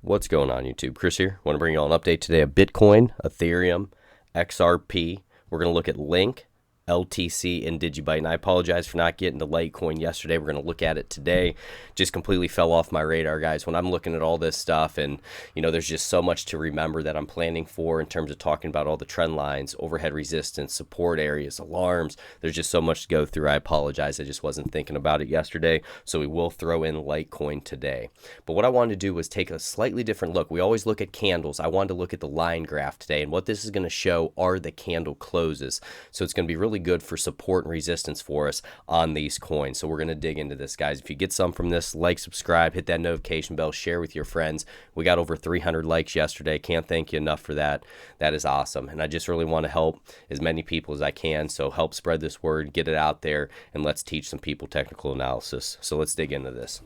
What's going on, YouTube? Chris here. Want to bring you all an update today of Bitcoin, Ethereum, XRP. We're going to look at Link, LTC, and Digibyte. And I apologize for not getting to Litecoin yesterday. We're going to look at it today. Just completely fell off my radar, guys. When I'm looking at all this stuff, and there's just so much to remember that I'm planning for in terms of talking about all the trend lines, overhead resistance, support areas, alarms. There's just so much to go through. I apologize. I just wasn't thinking about it yesterday. So we will throw in Litecoin today. But what I wanted to do was take a slightly different look. We always look at candles. I wanted to look at the line graph today. And what this is going to show are the candle closes. So it's going to be really good for support and resistance for us on these coins. So we're going to dig into this, guys. If you get some from this, like, subscribe, hit that notification bell, share with your friends. We got over 300 likes yesterday. Can't thank you enough for that. That is awesome. And I just really want to help as many people as I can. So help spread this word, get it out there, and let's teach some people technical analysis. So let's dig into this.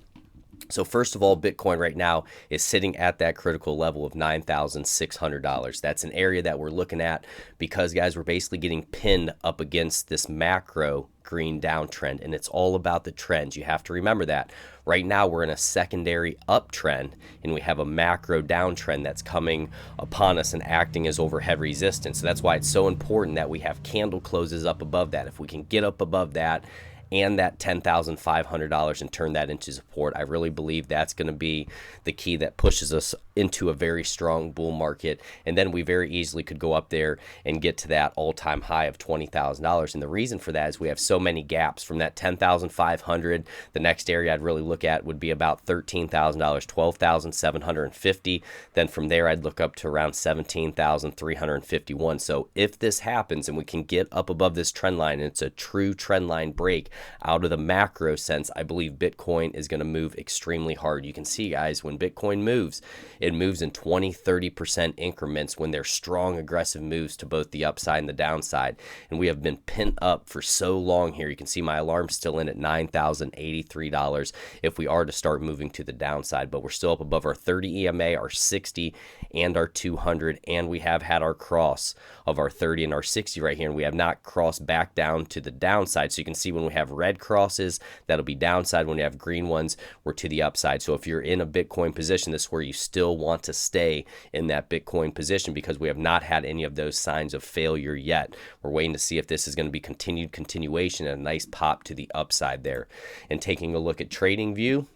So first of all, Bitcoin right now is sitting at that critical level of $9,600. That's an area that we're looking at because, guys, we're basically getting pinned up against this macro green downtrend, and it's all about the trends. You have to remember that. Right now, we're in a secondary uptrend, and we have a macro downtrend that's coming upon us and acting as overhead resistance. So that's why it's so important that we have candle closes up above that. If we can get up above that, and that $10,500 and turn that into support, I really believe that's going to be the key that pushes us into a very strong bull market. And then we very easily could go up there and get to that all-time high of $20,000. And the reason for that is we have so many gaps from that $10,500. The next area I'd really look at would be about $13,000, $12,750. Then from there, I'd look up to around $17,351. So if this happens and we can get up above this trend line, and it's a true trend line break, out of the macro sense, I believe Bitcoin is going to move extremely hard. You can see, guys, when Bitcoin moves, it moves in 20-30% increments when there's strong, aggressive moves to both the upside and the downside. And we have been pent up for so long here. You can see my alarm's still in at $9,083 if we are to start moving to the downside. But we're still up above our 30 EMA, our 60, and our 200. And we have had our cross of our 30 and our 60 right here. And we have not crossed back down to the downside. So you can see when we have red crosses, that'll be downside. When you have green ones, we're to the upside. So if you're in a Bitcoin position, this is where you still want to stay in that Bitcoin position because we have not had any of those signs of failure yet. We're waiting to see if this is going to be continuation and a nice pop to the upside there. And taking a look at trading view,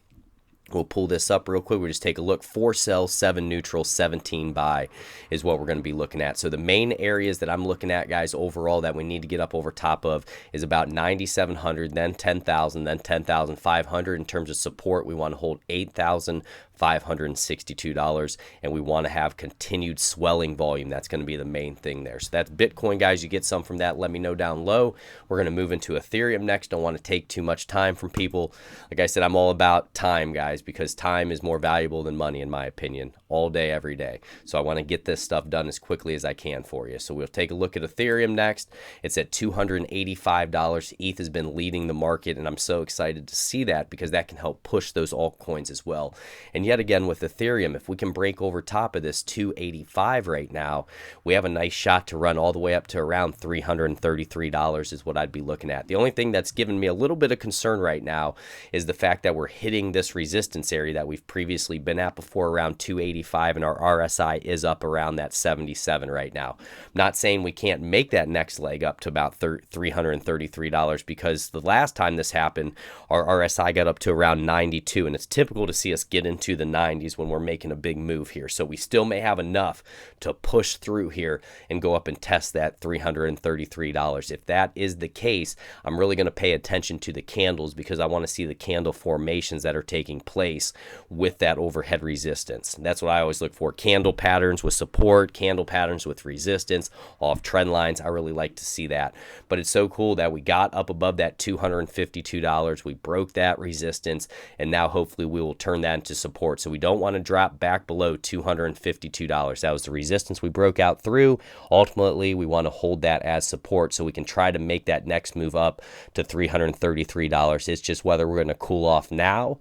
we'll pull this up real quick. We'll just take a look. 4 sell, 7 neutral, 17 buy is what we're going to be looking at. So the main areas that I'm looking at, guys, overall that we need to get up over top of is about 9,700, then 10,000, then 10,500. In terms of support, we want to hold $8,562, and we want to have continued swelling volume. That's going to be the main thing there. So that's Bitcoin, guys. You get some from that, let me know down low. We're going to move into Ethereum next. Don't want to take too much time from people. Like I said, I'm all about time, guys, because time is more valuable than money, in my opinion, all day, every day. So I want to get this stuff done as quickly as I can for you. So we'll take a look at Ethereum next. It's at $285. ETH has been leading the market, and I'm so excited to see that because that can help push those altcoins as well. And yet again, with Ethereum, if we can break over top of this 285 right now, we have a nice shot to run all the way up to around $333 is what I'd be looking at. The only thing that's given me a little bit of concern right now is the fact that we're hitting this resistance area that we've previously been at before, around 285, and our RSI is up around that 77 right now. I'm not saying we can't make that next leg up to about $333 because the last time this happened, our RSI got up to around 92, and it's typical to see us get into the 90s when we're making a big move here. So we still may have enough to push through here and go up and test that $333. If that is the case, I'm really going to pay attention to the candles because I want to see the candle formations that are taking place with that overhead resistance. That's what I always look for. Candle patterns with support, candle patterns with resistance, off trend lines. I really like to see that. But it's so cool that we got up above that $252. We broke that resistance, and now hopefully we will turn that into support. So we don't want to drop back below $252. That was the resistance we broke out through. Ultimately, we want to hold that as support so we can try to make that next move up to $333. It's just whether we're going to cool off now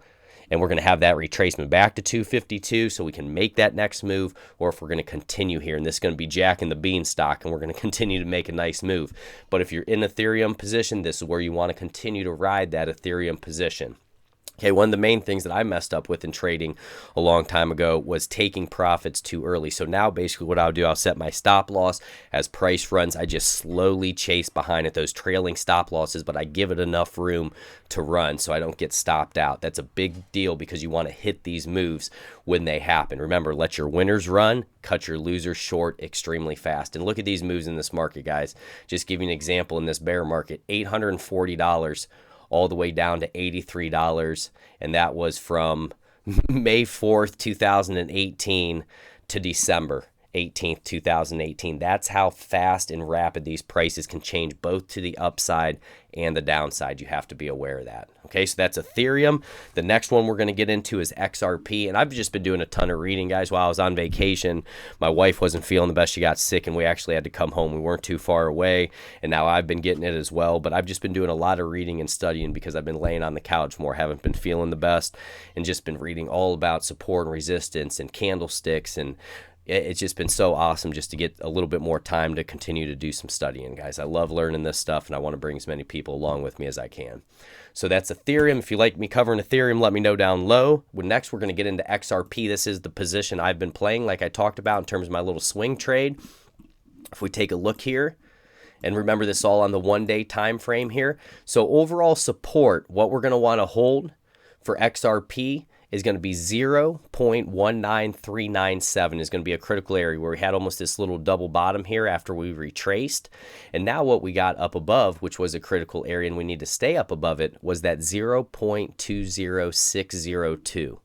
and we're going to have that retracement back to 252 so we can make that next move, or if we're going to continue here, and this is going to be Jack and the Beanstalk, and we're going to continue to make a nice move. But if you're in Ethereum position, this is where you want to continue to ride that Ethereum position. Okay, one of the main things that I messed up with in trading a long time ago was taking profits too early. So now basically what I'll do, I'll set my stop loss as price runs. I just slowly chase behind it, those trailing stop losses, but I give it enough room to run so I don't get stopped out. That's a big deal because you want to hit these moves when they happen. Remember, let your winners run, cut your losers short extremely fast. And look at these moves in this market, guys. Just give you an example in this bear market, $840 all the way down to $83, and that was from May 4th, 2018 to December 18th, 2018. That's how fast and rapid these prices can change, both to the upside and the downside. You have to be aware of that. Okay, so that's Ethereum. The next one we're going to get into is XRP, and I've just been doing a ton of reading, guys, while I was on vacation. My wife wasn't feeling the best. She got sick, and we actually had to come home. We weren't too far away, and now I've been getting it as well, but I've just been doing a lot of reading and studying because I've been laying on the couch more, haven't been feeling the best, and just been reading all about support and resistance and candlesticks, and it's just been so awesome just to get a little bit more time to continue to do some studying, guys. I love learning this stuff, and I want to bring as many people along with me as I can. So that's Ethereum. If you like me covering Ethereum, let me know down low. Next, we're going to get into XRP. This is the position I've been playing, like I talked about in terms of my little swing trade. If we take a look here, and remember this all on the one-day time frame here. So overall support, what we're going to want to hold for XRP is going to be 0.19397 is going to be a critical area where we had almost this little double bottom here after we retraced. And now what we got up above, which was a critical area and we need to stay up above it, was that 0.20602.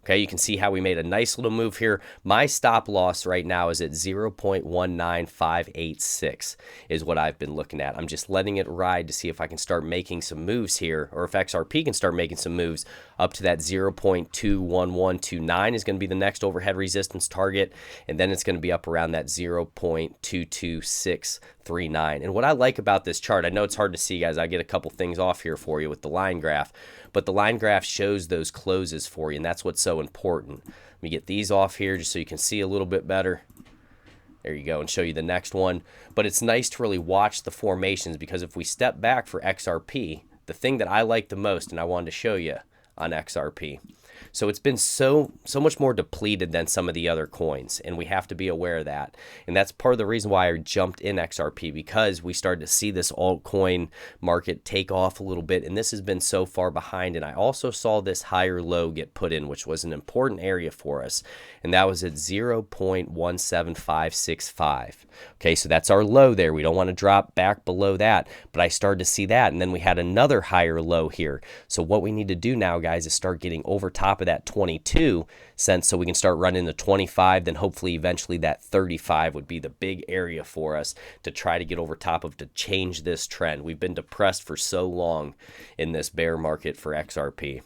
Okay, you can see how we made a nice little move here. My stop loss right now is at 0.19586 is what I've been looking at. I'm just letting it ride to see if I can start making some moves here, or if XRP can start making some moves up to that 0.21129 is going to be the next overhead resistance target, and then it's going to be up around that 0.22639. And what I like about this chart, I know it's hard to see, guys. I get a couple things off here for you with the line graph, but the line graph shows those closes for you, and that's what's so important. Let me get these off here just so you can see a little bit better. There you go, and show you the next one. But it's nice to really watch the formations, because if we step back for XRP, the thing that I like the most, and I wanted to show you on XRP. So it's been so much more depleted than some of the other coins, and we have to be aware of that. And that's part of the reason why I jumped in XRP, because we started to see this altcoin market take off a little bit, and this has been so far behind. And I also saw this higher low get put in, which was an important area for us, and that was at 0.17565. Okay, so that's our low there. We don't want to drop back below that, but I started to see that, and then we had another higher low here. So what we need to do now, guys, is start getting over top of that 22 cents so we can start running the 25, then hopefully eventually that 35 would be the big area for us to try to get over top of, to change this trend. We've been depressed for so long in this bear market for XRP.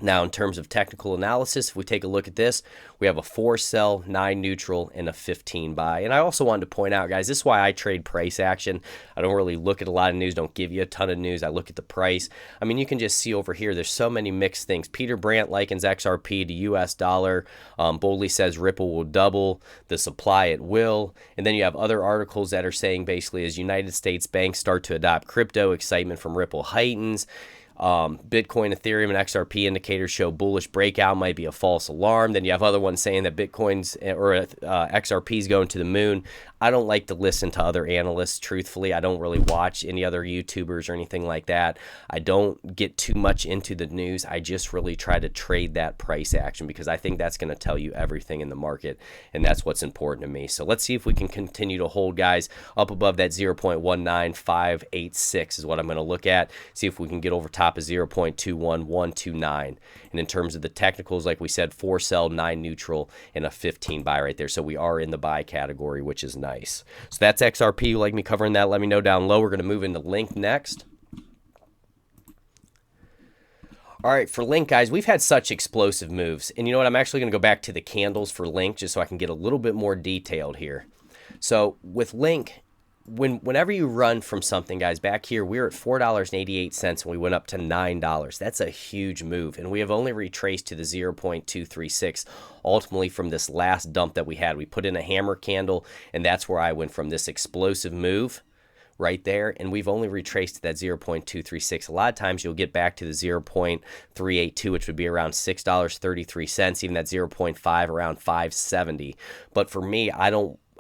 Now, in terms of technical analysis, if we take a look at this, we have a 4 sell, 9 neutral, and a 15 buy. And I also wanted to point out, guys, this is why I trade price action. I don't really look at a lot of news, don't give you a ton of news. I look at the price. I mean, you can just see over here, there's so many mixed things. Peter Brandt likens XRP to US dollar, boldly says Ripple will double the supply at will. And then you have other articles that are saying basically as United States banks start to adopt crypto, excitement from Ripple heightens. Bitcoin, Ethereum, and XRP indicators show bullish breakout, might be a false alarm. Then you have other ones saying that Bitcoin's or XRP's going to the moon. I don't like to listen to other analysts, truthfully. I don't really watch any other YouTubers or anything like that. I don't get too much into the news. I just really try to trade that price action, because I think that's going to tell you everything in the market, and that's what's important to me. So let's see if we can continue to hold, guys, up above that 0.19586 is what I'm going to look at. See if we can get over top of 0.21129. And in terms of the technicals, like we said, 4 sell, 9 neutral, and a 15 buy right there. So we are in the buy category, which is nice. So that's XRP. You like me covering that? Let me know down low. We're going to move into Link next. All right, for Link, guys, we've had such explosive moves. And you know what? I'm actually going to go back to the candles for Link just so I can get a little bit more detailed here. So with Link, whenever you run from something, guys, back here, we were at $4.88 and we went up to $9. That's a huge move. And we have only retraced to the 0.236 ultimately from this last dump that we had. We put in a hammer candle, and that's where I went from this explosive move right there, and we've only retraced that 0.236. A lot of times you'll get back to the 0.382, which would be around $6.33, even that 0.5 around 570. But for me,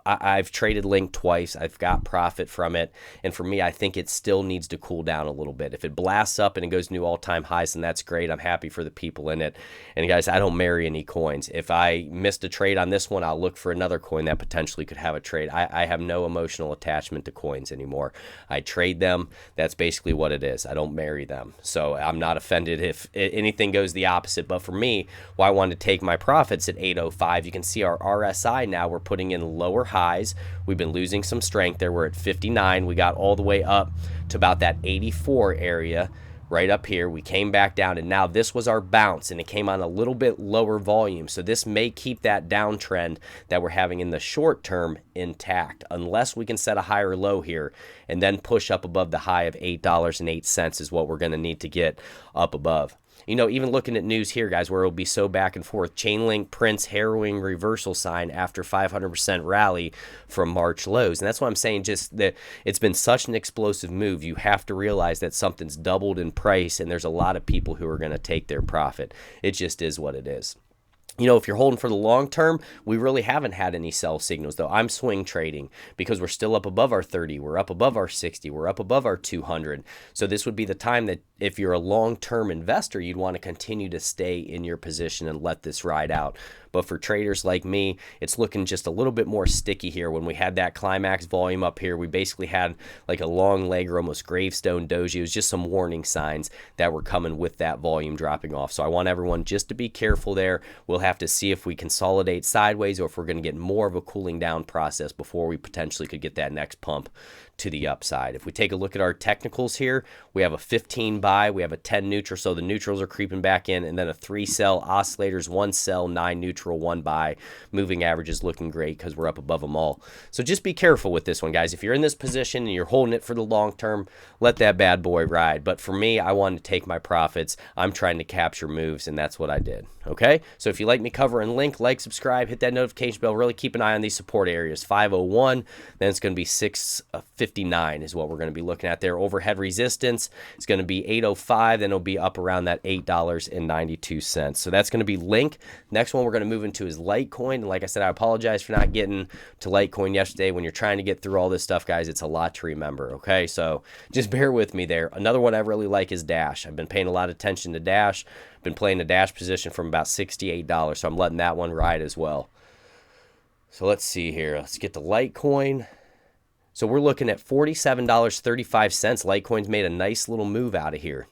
I've traded Link twice. I've got profit from it. And for me, I think it still needs to cool down a little bit. If it blasts up and it goes new all-time highs, then that's great. I'm happy for the people in it. And guys, I don't marry any coins. If I missed a trade on this one, I'll look for another coin that potentially could have a trade. I have no emotional attachment to coins anymore. I trade them. That's basically what it is. I don't marry them. So I'm not offended if anything goes the opposite. But for me, why I wanted to take my profits at 805, you can see our RSI now, we're putting in lower highs. We've been losing some strength there. We're at 59. We got all the way up to about that 84 area right up here. We came back down, and now this was our bounce, and it came on a little bit lower volume. So this may keep that downtrend that we're having in the short term intact, unless we can set a higher low here and then push up above the high of $8.08 is what we're going to need to get up above. You know, even looking at news here, guys, where it'll be so back and forth. Chainlink prints harrowing reversal sign after 500% rally from March lows. And that's what I'm saying, just that it's been such an explosive move. You have to realize that something's doubled in price, and there's a lot of people who are going to take their profit. It just is what it is. You know, if you're holding for the long term, we really haven't had any sell signals, though. I'm swing trading because we're still up above our 30. We're up above our 60. We're up above our 200. So this would be the time that if you're a long-term investor, you'd want to continue to stay in your position and let this ride out. But for traders like me, it's looking just a little bit more sticky here. When we had that climax volume up here, we basically had like a long leg or almost gravestone doji. It was just some warning signs that were coming with that volume dropping off. So I want everyone just to be careful there. We'll have to see if we consolidate sideways or if we're going to get more of a cooling down process before we potentially could get that next pump to the upside. If we take a look at our technicals here, we have a 15 buy, we have a 10 neutral, so the neutrals are creeping back in, and then a 3 sell, oscillators, 1 sell, 9 neutral, 1 buy. Moving average is looking great because we're up above them all. So just be careful with this one, guys. If you're in this position and you're holding it for the long term, let that bad boy ride. But for me, I wanted to take my profits. I'm trying to capture moves, and that's what I did. Okay? So if you like me covering Link, like, subscribe, hit that notification bell. Really keep an eye on these support areas. 501, then it's going to be 659 is what we're going to be looking at there. Overhead resistance is going to be 805, then it'll be up around that $8.92. So that's going to be Link. Next one we're going to move into is Litecoin. And like I said, I apologize for not getting to Litecoin yesterday. When you're trying to get through all this stuff, guys, it's a lot to remember, okay? So just bear with me there. Another one I really like is Dash. I've been paying a lot of attention to Dash. Been playing the Dash position from about $68, so I'm letting that one ride as well. So let's see here. Let's get to Litecoin. So we're looking at $47.35. Litecoin's made a nice little move out of here.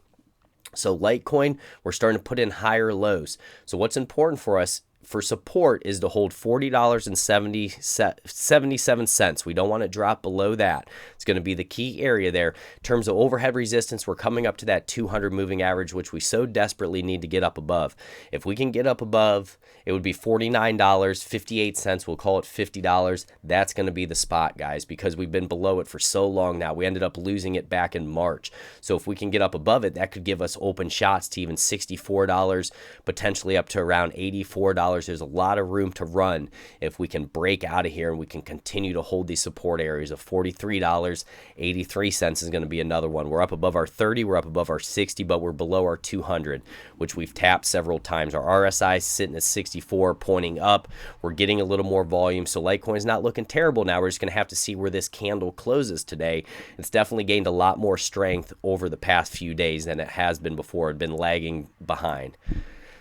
So Litecoin, we're starting to put in higher lows. So what's important for us for support is to hold $40.77. We don't want to drop below that. It's going to be the key area there. In terms of overhead resistance, we're coming up to that 200 moving average, which we so desperately need to get up above. If we can get up above, it would be $49.58. We'll call it $50. That's going to be the spot, guys, because we've been below it for so long now. We ended up losing it back in March. So if we can get up above it, that could give us open shots to even $64, potentially up to around $84. There's a lot of room to run if we can break out of here and we can continue to hold these support areas of $43.83 is going to be another one. We're up above our 30, we're up above our 60, but we're below our 200, which we've tapped several times. Our RSI is sitting at 64, pointing up. We're getting a little more volume, so Litecoin's not looking terrible now. We're just going to have to see where this candle closes today. It's definitely gained a lot more strength over the past few days than it has been before. It's been lagging behind.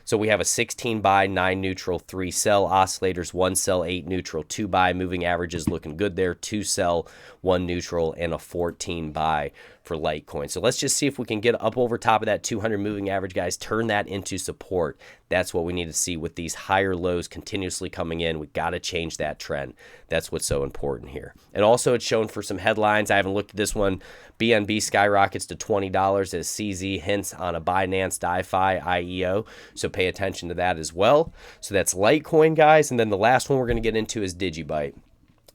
So we have a 16 buy, 9 neutral, 3 sell, oscillators, 1 sell, 8 neutral, 2 buy, moving averages looking good there, 2 sell, 1 neutral, and a 14 buy for Litecoin. So let's just see if we can get up over top of that 200 moving average, guys, turn that into support. That's what we need to see with these higher lows continuously coming in. We got to change that trend. That's what's so important here. And also it's shown for some headlines. I haven't looked at this one. BNB skyrockets to $20 as CZ hints on a Binance DeFi IEO. So pay attention to that as well. So that's Litecoin, guys. And then the last one we're going to get into is Digibyte.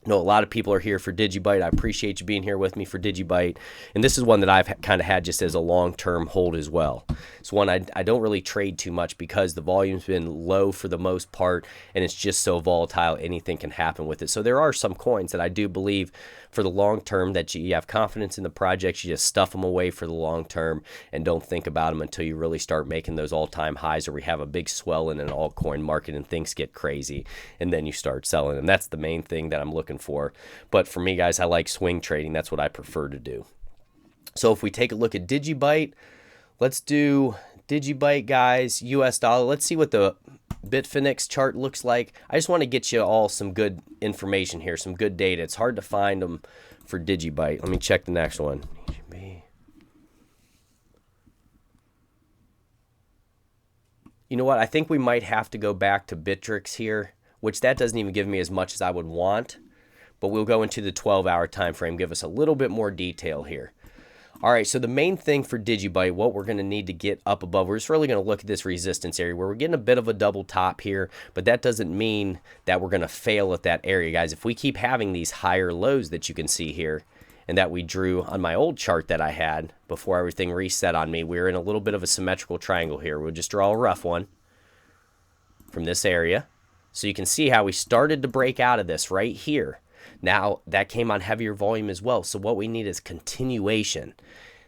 I know a lot of people are here for Digibyte. I appreciate you being here with me for Digibyte. And this is one that I've kind of had just as a long-term hold as well. It's one I don't really trade too much because the volume's been low for the most part, and it's just so volatile, anything can happen with it. So there are some coins that I do believe for the long term that you have confidence in the projects, you just stuff them away for the long term and don't think about them until you really start making those all-time highs, or we have a big swell in an altcoin market and things get crazy, and then you start selling. And that's the main thing that I'm looking for. But for me, guys, I like swing trading. That's what I prefer to do. So if we take a look at Digibyte, let's do Digibyte, guys, US dollar. Let's see what the Bitfinex chart looks like. I just want to get you all some good information here, some good data. It's hard to find them for Digibyte. Let me check the next one. You know what? I think we might have to go back to Bittrex here, which that doesn't even give me as much as I would want. But we'll go into the 12-hour time frame, give us a little bit more detail here. All right, so the main thing for Digibyte, what we're going to need to get up above, we're just really going to look at this resistance area where we're getting a bit of a double top here, but that doesn't mean that we're going to fail at that area, guys. If we keep having these higher lows that you can see here and that we drew on my old chart that I had before everything reset on me, we're in a little bit of a symmetrical triangle here. We'll just draw a rough one from this area. So you can see how we started to break out of this right here. Now, that came on heavier volume as well. So what we need is continuation,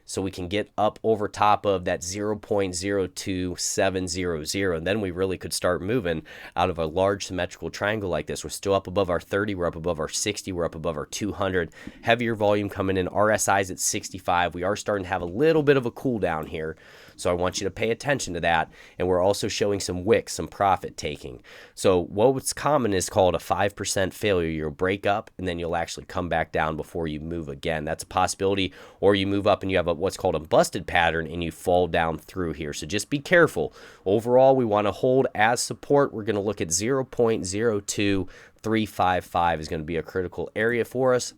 so we can get up over top of that 0.02700, and then we really could start moving out of a large symmetrical triangle like this. We're still up above our 30, we're up above our 60, we're up above our 200. Heavier volume coming in, RSI's at 65. We are starting to have a little bit of a cool down here, so I want you to pay attention to that. And we're also showing some wicks, some profit taking. So what's common is called a 5% failure. You'll break up and then you'll actually come back down before you move again. That's a possibility. Or you move up and you have what's called a busted pattern and you fall down through here. So just be careful. Overall, we want to hold as support. We're going to look at 0.02355 is going to be a critical area for us.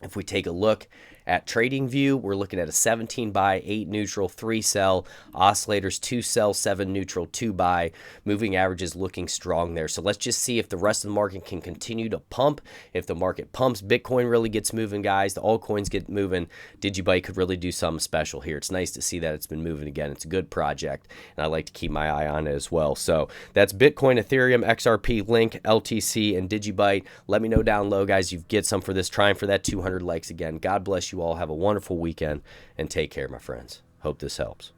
If we take a look at TradingView, we're looking at a 17 buy, 8 neutral, 3 sell, oscillators 2 sell, 7 neutral, 2 buy, moving averages looking strong there. So let's just see if the rest of the market can continue to pump. If the market pumps, Bitcoin really gets moving, guys. The altcoins get moving. Digibyte could really do something special here. It's nice to see that it's been moving again. It's a good project, and I like to keep my eye on it as well. So that's Bitcoin, Ethereum, XRP, Link, LTC, and Digibyte. Let me know down low, guys. You get some for this. Trying for that 200 likes again. God bless you all. Have a wonderful weekend and take care, my friends. Hope this helps.